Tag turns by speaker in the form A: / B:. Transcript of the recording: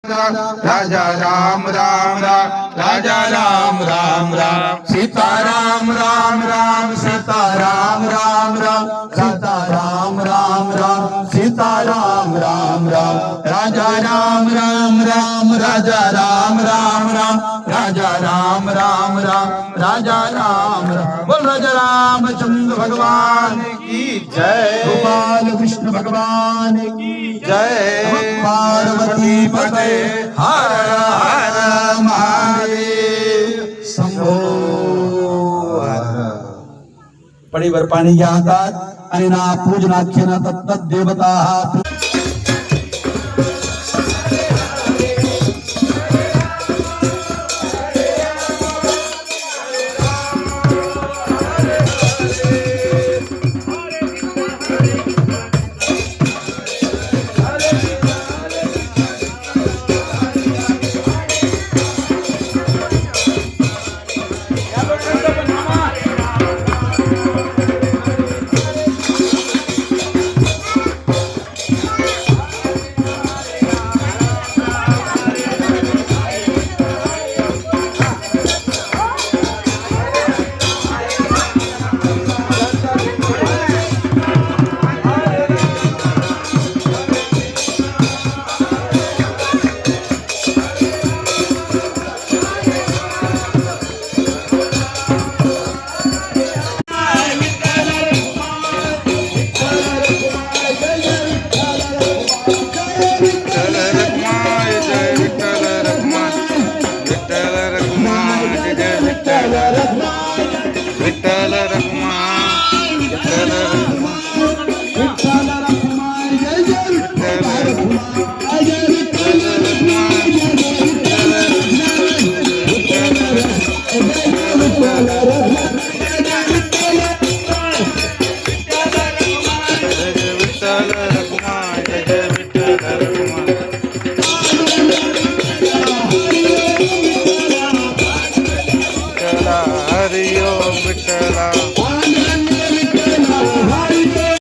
A: राजा राम राम राम, राजा राम राम राम, सीता राम राम राम, सीता राम राम राम, सीता राम राम राम, सीता राम राम राम, राजा राम राम राम, राजा राम राम राम, राजा राम राम राम, राजा राम राम। बोल राजा रामचंद्र भगवान की जय, गोपाल कृष्ण भगवान की जय, पार्वती पते हर हर महादेव शंभो हर। पडीवर पाणी घ्या हातात आणि ना पूजनाख्येन तत्तत् देवताः
B: हरि ओम विठ्ठला।